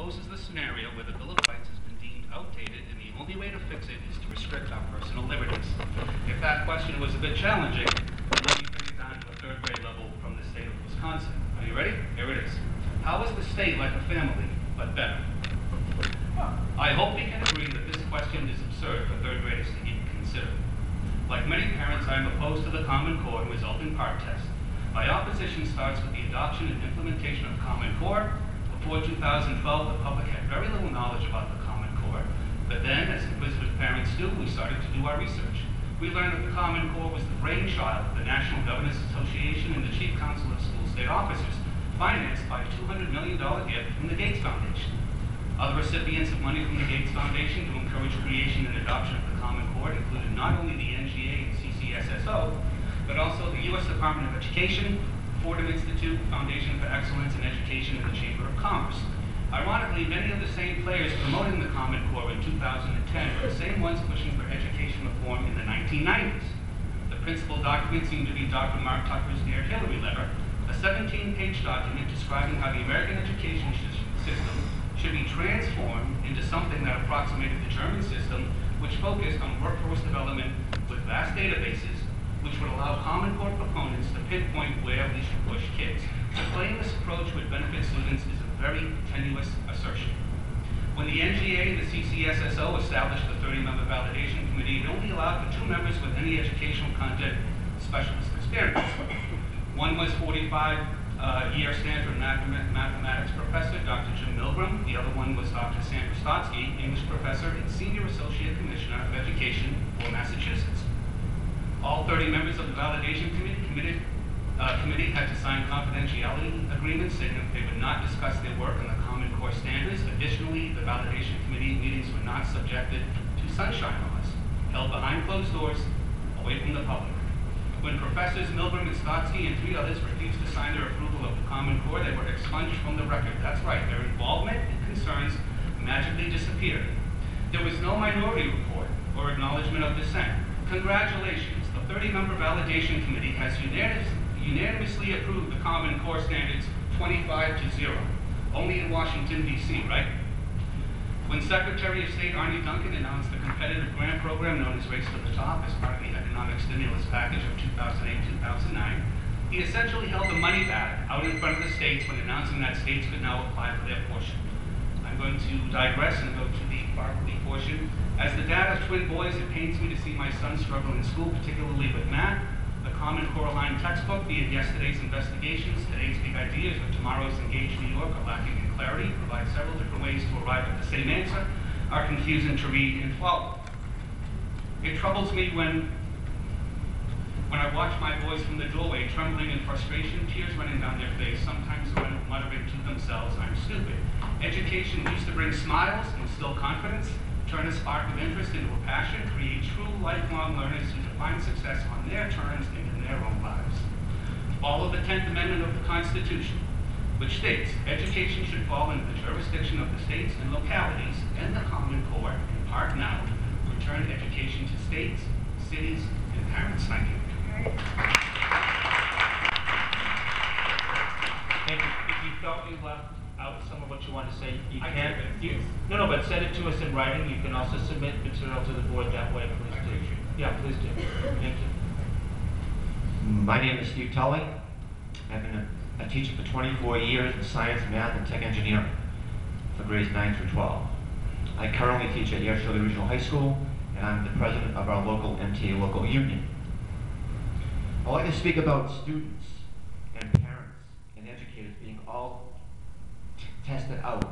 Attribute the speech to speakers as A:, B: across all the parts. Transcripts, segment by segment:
A: proposes the scenario where the Bill of Rights has been deemed outdated and the only way to fix it is to restrict our personal liberties. If that question was a bit challenging, let me bring it down to a third grade level from the state of Wisconsin. Are you ready? Here it is. How is the state like a family, but better? I hope we can agree that this question is absurd for third graders to even consider. Like many parents, I am opposed to the Common Core and resulting PARCC test. My opposition starts with the adoption and implementation of Common Core. Before 2012, the public had very little knowledge about the Common Core, but then, as inquisitive parents do, we started to do our research. We learned that the Common Core was the brainchild of the National Governors Association and the Chief Council of School State Officers, financed by a $200 million gift from the Gates Foundation. Other recipients of money from the Gates Foundation to encourage creation and adoption of the Common Core included not only the NGA and CCSSO, but also the U.S. Department of Education, Fordham Institute, Foundation for Excellence in Education, and the Chamber of Commerce. Ironically, many of the same players promoting the Common Core in 2010 were the same ones pushing for education reform in the 1990s. The principal document seemed to be Dr. Mark Tucker's Dear Hillary letter, a 17-page document describing how the American education system should be transformed into something that approximated the German system, which focused on workforce development with vast databases, which would allow Common Core proponents to pinpoint where we should push kids. To claim this approach would benefit students is a very tenuous assertion. When the NGA and the CCSSO established the 30-member validation committee, it only allowed for 2 members with any educational content specialist experience. One was 45-year Stanford mathematics professor, Dr. Jim Milgram. The other one was Dr. Sandra Stotsky, English professor and Senior Associate Commissioner of Education for Massachusetts. All 30 members of the validation committee had to sign confidentiality agreements saying that they would not discuss their work on the Common Core standards. Additionally, the validation committee meetings were not subjected to sunshine laws, held behind closed doors, away from the public. When Professors Milgram and Stotsky and 3 others refused to sign their approval of the Common Core, they were expunged from the record. That's right, their involvement and concerns magically disappeared. There was no minority report or acknowledgement of dissent. Congratulations. The 30-member validation committee has unanimously approved the Common Core standards 25-0. Only in Washington, D.C., right? When Secretary of State Arne Duncan announced the competitive grant program known as Race to the Top as part of the economic stimulus package of 2008-2009, he essentially held the money back out in front of the states when announcing that states could now apply for their portion. I'm going to digress and go to the faculty portion. As the dad of twin boys, it pains me to see my son struggle in school, particularly with math. The Common Core aligned textbook, be it yesterday's investigations, today's big ideas, or tomorrow's Engage New York, are lacking in clarity, provide several different ways to arrive at the same answer, are confusing to read and follow. It troubles me when I watch my boys from the doorway trembling in frustration, tears running down their face, sometimes muttering to themselves, I'm stupid. Education used to bring smiles, instill confidence, turn a spark of interest into a passion, create true lifelong learners who define success on their terms and in their own lives. Follow the 10th Amendment of the Constitution, which states, education should fall into the jurisdiction of the states and localities and the Common Core, in part now, return education to states, cities, and parents. Thank you.
B: Thank you. If you felt you left out some of what you want to say, you can. No, but send it to us in writing. You can also submit material to the board that way. Please do. Yeah, please do. Thank you.
C: My name is Steve Tolly. I've been a teacher for 24 years in science, math, and tech engineering for grades 9 through 12. I currently teach at Shirley Regional High School, and I'm the president of our local MTA local union. I'd like to speak about students and parents and educators being all tested out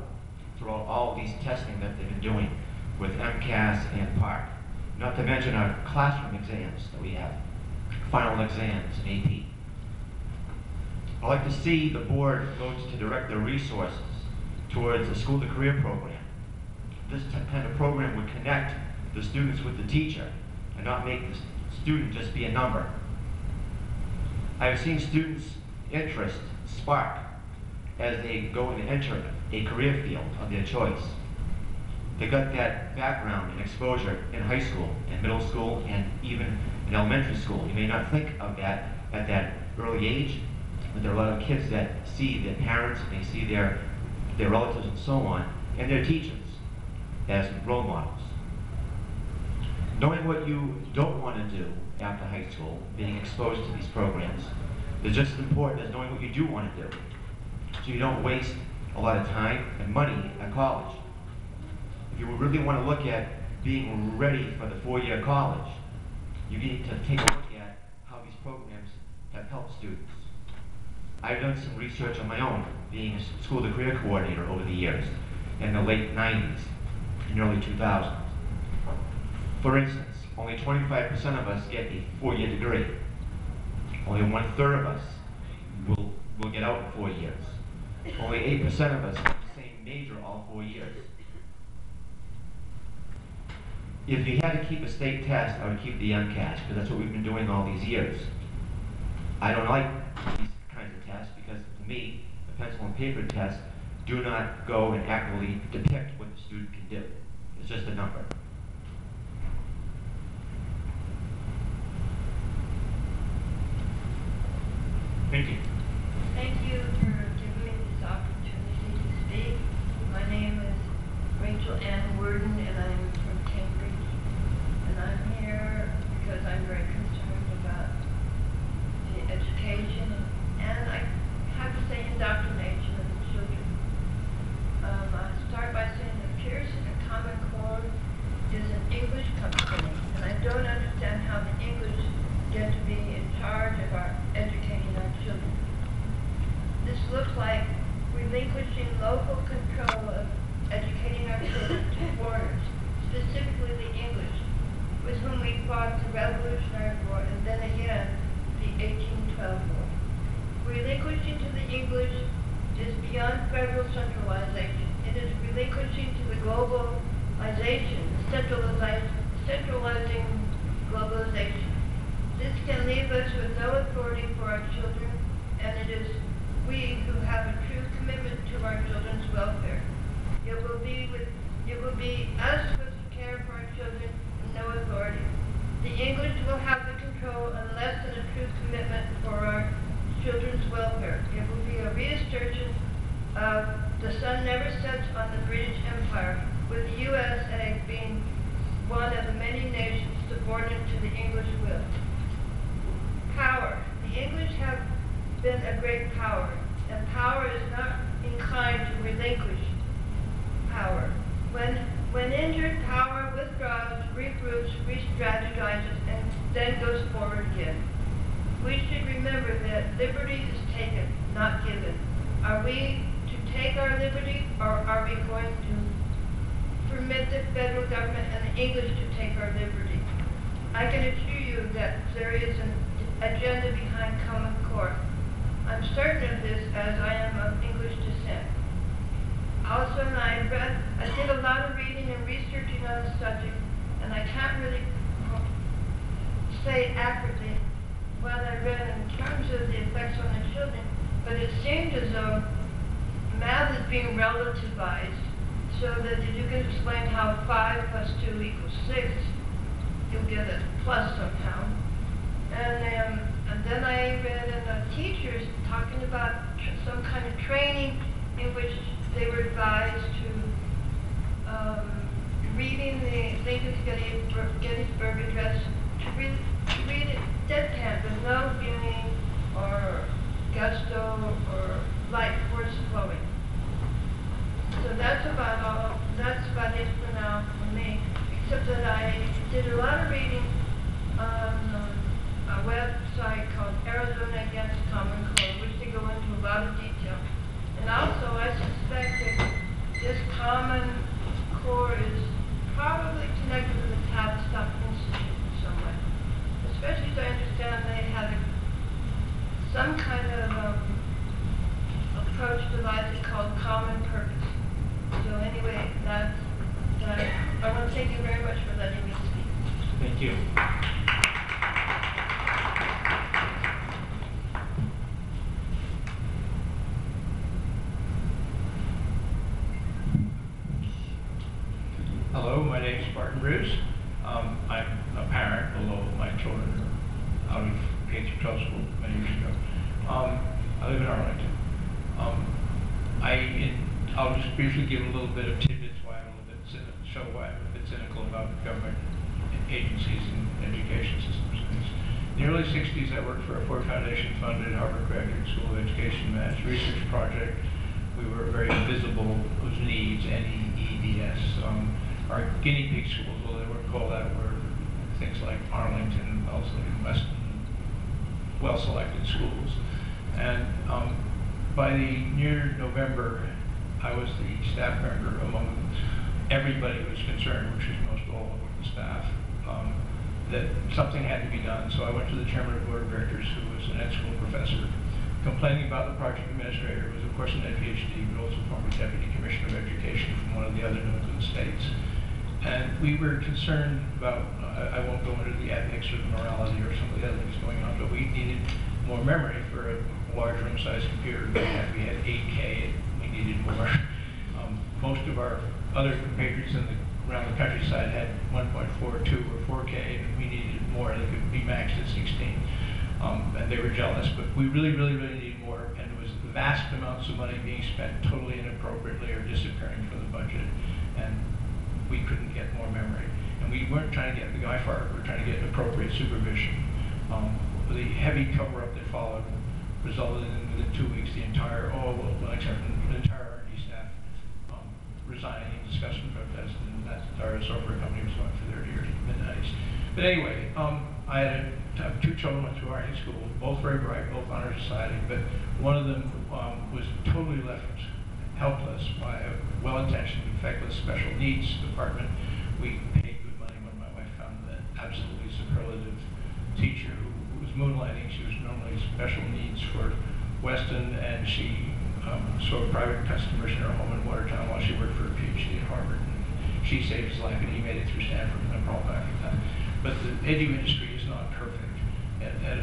C: throughout all these testing that they've been doing with MCAS and PARCC. Not to mention our classroom exams that we have, final exams and AP. I'd like to see the board go to direct their resources towards a school to career program. This kind of program would connect the students with the teacher and not make the student just be a number. I've seen students' interest spark as they go and enter a career field of their choice. They got that background and exposure in high school, and middle school, and even in elementary school. You may not think of that at that early age, but there are a lot of kids that see their parents and they see their relatives and so on and their teachers as role models. Knowing what you don't want to do after high school, being exposed to these programs, is just as important as knowing what you do want to do, so you don't waste a lot of time and money at college. If you really want to look at being ready for the 4-year college, you need to take a look at how these programs have helped students. I've done some research on my own, being a school to career coordinator over the years, in the late 90s and early 2000s. For instance, only 25% of us get a 4-year degree. Only 1/3 of us will get out in 4 years. Only 8% of us have the same major all 4 years. If you had to keep a state test, I would keep the MCAT, because that's what we've been doing all these years. I don't like these kinds of tests because, to me, the pencil and paper tests do not go and accurately depict what the student can do. It's just a number.
B: Thank you.
D: Thank you for giving me this opportunity to speak. My name is Rachel Ann Worden, and I'm from Cambridge. And I'm here because I'm very concerned about the education and I have to say indoctrination of the children. I start by saying that Pearson and Common Core is an English company, and I don't understand how the English get to be in charge of our educating our children. This looks like relinquishing local control of educating our children to foreigners, specifically the English, with whom we fought the Revolutionary War and then again the 1812 War. Relinquishing to the English is beyond federal centralization. It is relinquishing to the globalization, centralizing globalization. This can leave us with no authority for our children, and it is we who have a true commitment to our children's welfare. It will be us with care for our children and no authority. The English will have the control and less than a true commitment for our children's welfare. It will be a reassertion of the sun never sets on the British Empire, with the USA being one of the many nations subordinate to the English will. Power. The English have been a great power, and power is not inclined to relinquish power. When injured, power withdraws, regroups, re-strategizes, and then goes forward again. We should remember that liberty is taken, not given. Are we to take our liberty, or are we going to permit the federal government and the English to take our liberty? I can assure you that there is an agenda behind Common Core. I'm certain of this as I am of English descent. Also, I did a lot of reading and researching on the subject, and I can't really say accurately what I read in terms of the effects on the children, but it seemed as though math is being relativized, so that if you can explain how 5 plus 2 equals 6, you'll get a plus somehow. And then I read in the teachers talking about some kind of training in which they were advised to reading the Lincoln's Gettysburg Address, to read it deadpan with no feeling or gusto or light force flowing. So that's about it for now for me, except that I did a lot of reading on a website called Arizona Against Common Core, which they go into a lot of detail. And also, I suspect that this Common Core is probably connected to the Tavistock Institute in some way. Especially as I understand they had some kind of approach devised called Common Purpose. So anyway, that's that. I want to thank you very much for letting me speak.
B: Thank you.
E: Hello, my name is Bart Bruce. I'm a parent, although my children are out of K-12 school many years ago. I live in Arlington. I'll just briefly give a little bit of tidbits why I'm a little bit show why I'm a bit cynical about government agencies and education systems. In the early 60s, I worked for a Ford Foundation-funded Harvard Graduate School of Education Maths research project. We were very visible with needs, NEEDS. Our guinea pig schools, although they weren't called that, were things like Arlington, Wellesley, and Weston, well-selected schools. And by the near November, I was the staff member among everybody who was concerned, which was most all of the staff, that something had to be done. So I went to the chairman of the board of directors, who was an ed school professor, complaining about the project administrator, who was of course an ed PhD, but also former deputy commissioner of education from one of the other New England states. And we were concerned about, I won't go into the ethics or the morality or some of the other things going on, but we needed more memory for a large room-sized computer. We had 8K, and we needed more. Most of our other compatriots around the countryside had 1.42 or 4K, and we needed more. They could be maxed at 16. And they were jealous, but we really needed more, and there was vast amounts of money being spent totally inappropriately or disappearing from the budget, and we couldn't get more memory. And we weren't trying to get the guy fired, we were trying to get appropriate supervision. The heavy cover-up that followed resulted in, within 2 weeks, the entire R&D staff resigning in disgust and protest, and that our software company was going for 30 years at midnight. But anyway, I had two children went through R&D school, both very bright, both honor society, but one of them was totally left helpless by a well-intentioned, feckless special needs department. We paid good money when my wife found an absolutely superlative teacher who was moonlighting. She was normally special needs for Weston, and she saw private customers in her home in Watertown while she worked for a PhD at Harvard. And she saved his life, and he made it through Stanford, and I brought back from that. But the edu industry is not perfect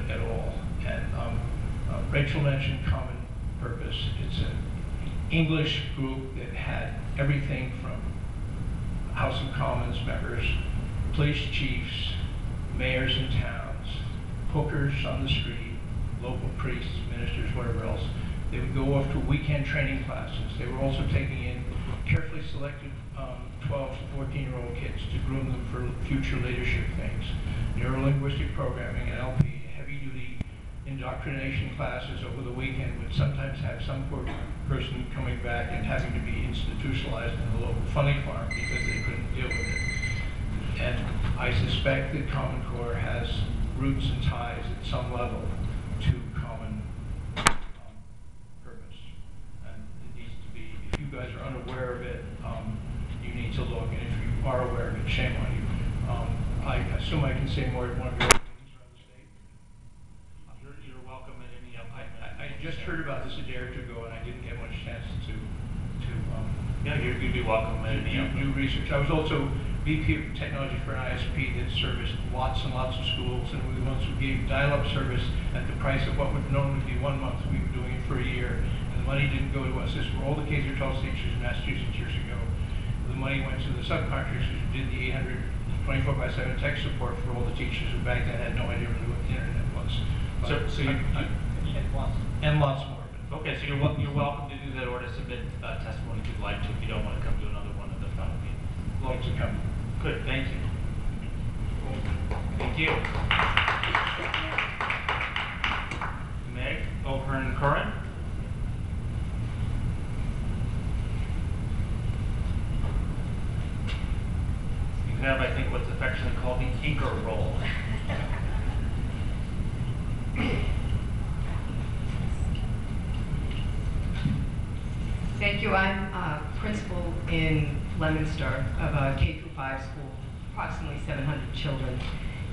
E: at all. And Rachel mentioned Common Purpose. It's an English group that had everything from House of Commons members, police chiefs, mayors in towns, hookers on the street, local priests, ministers, whatever else. They would go off to weekend training classes. They were also taking in carefully selected 12 to 14-year-old kids to groom them for future leadership things. Neuro-linguistic programming, NLP, heavy-duty indoctrination classes over the weekend would sometimes have some poor person coming back and having to be institutionalized in the local funny farm because they couldn't deal with it. And I suspect that Common Core has roots and ties at some level to Common Purpose. And it needs to be, if you guys are unaware of it, you need to look, and if you are aware of it, shame on you. I assume I can say more at one of your meetings around the state.
B: You're welcome at any appointment.
E: I just heard about this a day or two ago, and I didn't get much chance to
B: Yeah, you'd be welcome at any
E: do research. I was also VP of Technology for an ISP that serviced lots and lots of schools, and we were the ones who gave dial-up service at the price of what would normally be 1 month. We were doing it for a year, and the money didn't go to us. This were all the K-12 teachers in Massachusetts years ago. The money went to the subcontractors who did the 800 24/7 tech support for all the teachers who back then had no idea really what the internet was. And lots more.
B: Okay, so you're welcome to do that or to submit testimony if you'd like to. If you don't want to come to another one of the front meeting.
E: Love to come.
B: Good, thank you. Thank you. Meg O'Hearn Curran. You have, I think, what's affectionately called the anchor role.
F: Thank you. I'm principal in Leominster of a K-5 school, approximately 700 children.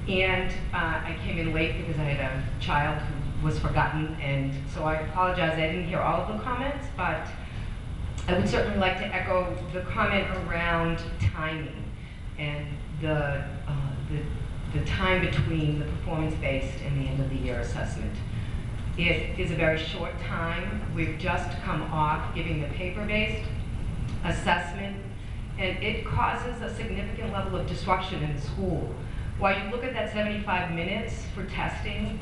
F: And I came in late because I had a child who was forgotten, and so I apologize. I didn't hear all of the comments, but I would certainly like to echo the comment around timing and the time between the performance-based and the end-of-the-year assessment. It is a very short time. We've just come off giving the paper-based assessment, and it causes a significant level of disruption in the school. While you look at that 75 minutes for testing,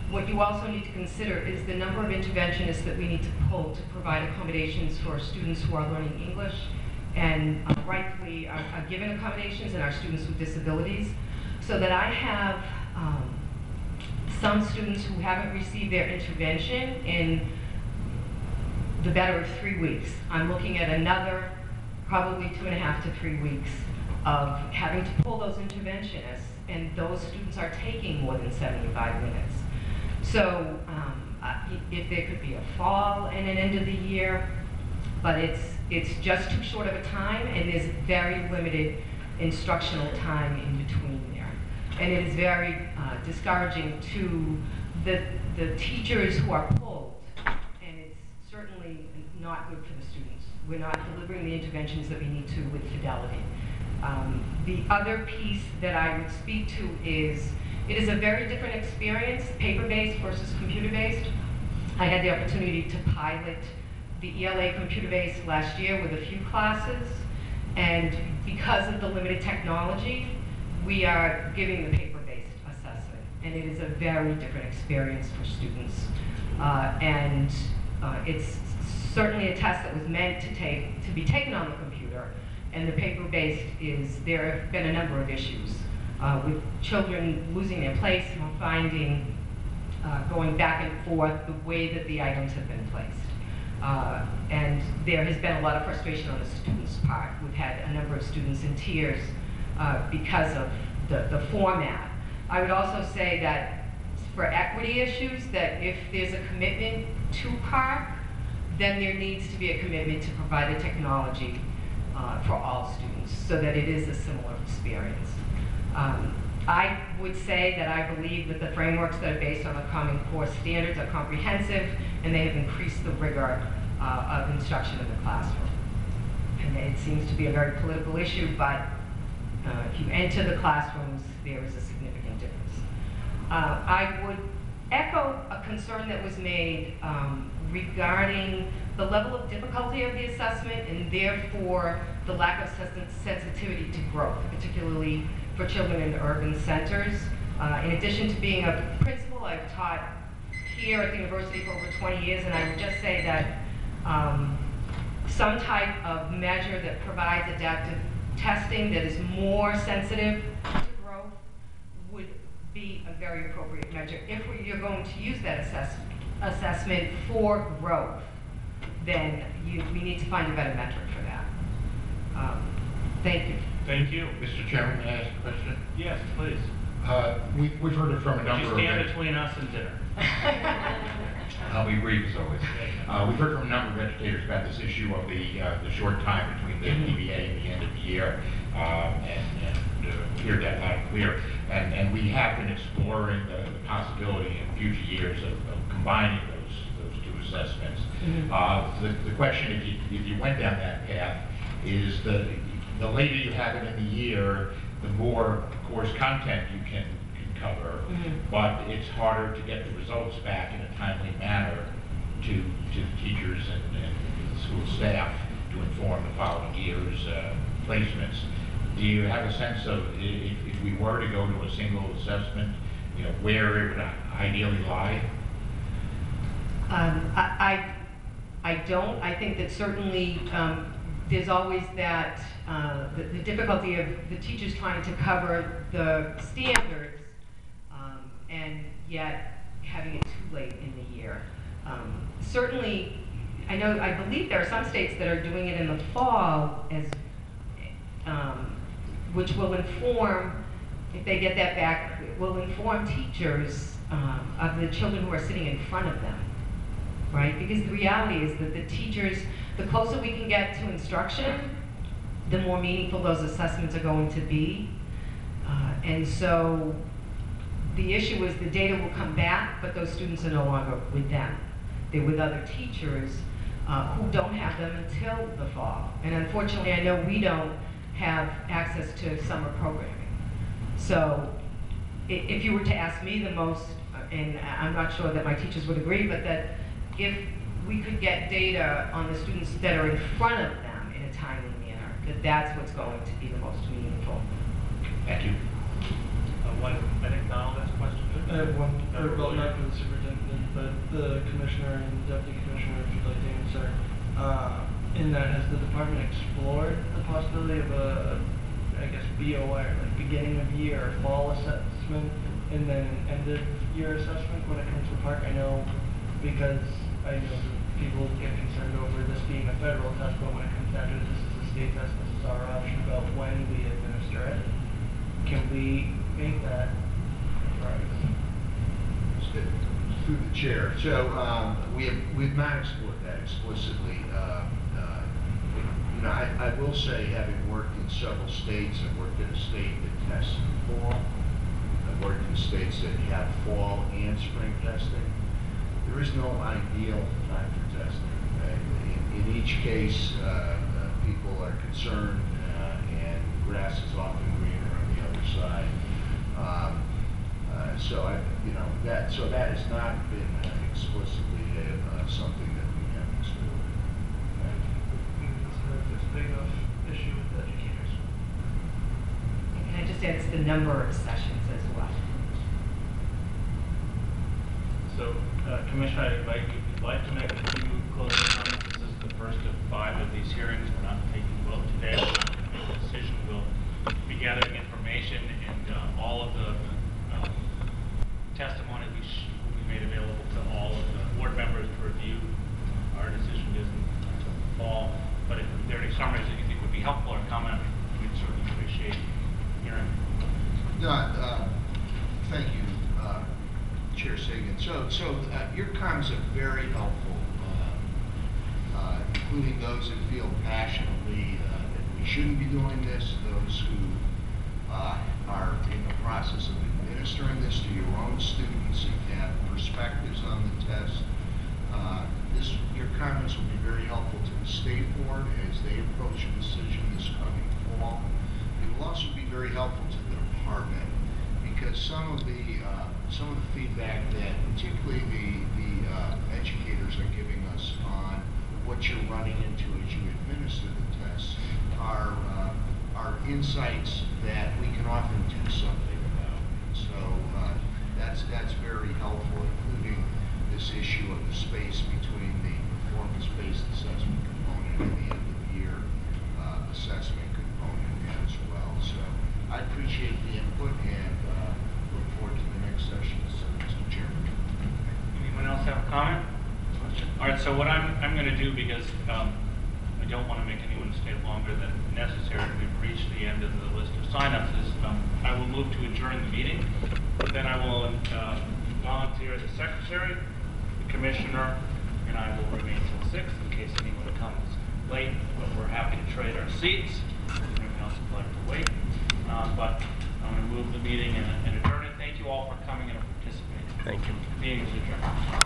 F: What you also need to consider is the number of interventionists that we need to pull to provide accommodations for students who are learning English and rightfully are given accommodations, and our students with disabilities, so that I have some students who haven't received their intervention in the better of 3 weeks. I'm looking at another probably 2.5 to 3 weeks of having to pull those interventionists, and those students are taking more than 75 minutes. So if there could be a fall and an end of the year, but it's just too short of a time, and there's very limited instructional time in between there. And it is very discouraging to the teachers who are pulled, and it's certainly not good for the students. We're not delivering the interventions that we need to with fidelity. The other piece that I would speak to is, it is a very different experience, paper-based versus computer-based. I had the opportunity to pilot the ELA computer-based last year with a few classes, and because of the limited technology, we are giving the paper-based assessment, and it is a very different experience for students. It's certainly a test that was meant to be taken on the computer, and the paper-based there have been a number of issues with children losing their place and finding, going back and forth the way that the items have been placed. And there has been a lot of frustration on the students' part. We've had a number of students in tears because of the format. I would also say that for equity issues, that if there's a commitment to PARCC, then there needs to be a commitment to provide the technology for all students so that it is a similar experience. I would say that I believe that the frameworks that are based on the Common Core standards are comprehensive, and they have increased the rigor of instruction in the classroom. And it seems to be a very political issue, but if you enter the classrooms, there is a significant difference. I would echo a concern that was made regarding the level of difficulty of the assessment, and therefore the lack of sensitivity to growth, particularly for children in urban centers. In addition to being a principal, I've taught here at the university for over 20 years, and I would just say that some type of measure that provides adaptive testing that is more sensitive to growth would be a very appropriate measure. If you're going to use that assessment for growth, then we need to find a better metric for that. Thank you.
B: Thank you.
G: Mr. Chairman, may I ask a question?
B: Yes, please.
G: We've heard it from a number
B: Just
G: of...
B: stand between us and dinner.
G: I'll be brief as always. We've heard from a number of educators about this issue of the short time between the PBA and the end of the year, and hear that loud and clear. And we have been exploring the possibility in future years of combining those two assessments. The question, if you went down that path, is the later you have it in the year, the more course content you can cover, but it's harder to get the results back in a timely manner to teachers and the school staff to inform the following year's placements. Do you have a sense of, if we were to go to a single assessment, where it would ideally lie?
F: I don't. I think that certainly there's always that the difficulty of the teachers trying to cover the standards and yet having it too late in the year. Certainly, I believe there are some states that are doing it in the fall, which will inform, if they get that back, will inform teachers of the children who are sitting in front of them, right? Because the reality is that the teachers, the closer we can get to instruction, the more meaningful those assessments are going to be. And so the issue is the data will come back, but those students are no longer with them. They're with other teachers who don't have them until the fall. And unfortunately, I know we don't have access to summer programming. So if you were to ask me the most, and I'm not sure that my teachers would agree, but that if we could get data on the students that are in front of them in a timely manner, that's what's going to be the most meaningful.
G: Thank you.
B: I think Donald has a question.
H: I have one, well, not for the superintendent, but the commissioner and deputy commissioner, if you'd like to answer. In that, has the department explored the possibility of a, I guess, BOI, like beginning of year, fall assessment, and then end of year assessment when it comes to park? I know, because I know that people get concerned over this being a federal test, but when it comes down to it, this is a state test, this is our option about when we administer it. Can we make that right?
I: Through the chair. So we've not explored that explicitly. I will say, having worked in several states, I've worked in a state that tests in the fall. I've worked in states that have fall and spring testing. There is no ideal time for testing. In each case, people are concerned, and grass is often greener on the other side. So that has not been explicitly something that we have explored.
H: It's a big enough issue with educators.
F: Can I just add, it's the number of sessions as well.
B: So, Commissioner, I invite you, if you'd like to make a few closing comments. This is the first of 5 of these hearings. We're not taking a vote today. We're not going to make a decision. We'll be gathering information, and all of the testimony will be made available to all of the board members to review. Our decision isn't until the fall, but if there are any summaries that you think would be helpful or comment, we'd certainly appreciate hearing.
I: Thank you, Chair Sagan. So your comments are very helpful, including those that feel passionately that we shouldn't be doing this, those who are in the process of administering this to your own students and have perspectives on the test. Your comments will be very helpful to the state board as they approach a decision this coming fall. It will also be very helpful to the department, because some of the feedback that particularly the educators are giving us on what you're running into as you administer the tests are insights that we can often do something about. So that's very helpful, including this issue of the space between the performance-based assessment component and the end-of-year assessment component as well. So I appreciate the input and look forward to the next session, Mr. Chairman.
B: Anyone else have a comment? All right, so what I'm going to do, because I don't want to make anyone stay longer than necessary, we've reached the end of the list of signups, is I will move to adjourn the meeting. Then I will volunteer as a secretary. The commissioner and I will remain till 6 in case anyone comes late, but we're happy to trade our seats. Anyone else would like to wait. But I'm going to move the meeting and adjourn it. Thank you all for coming and participating.
J: Thank you.
B: Meeting is adjourned.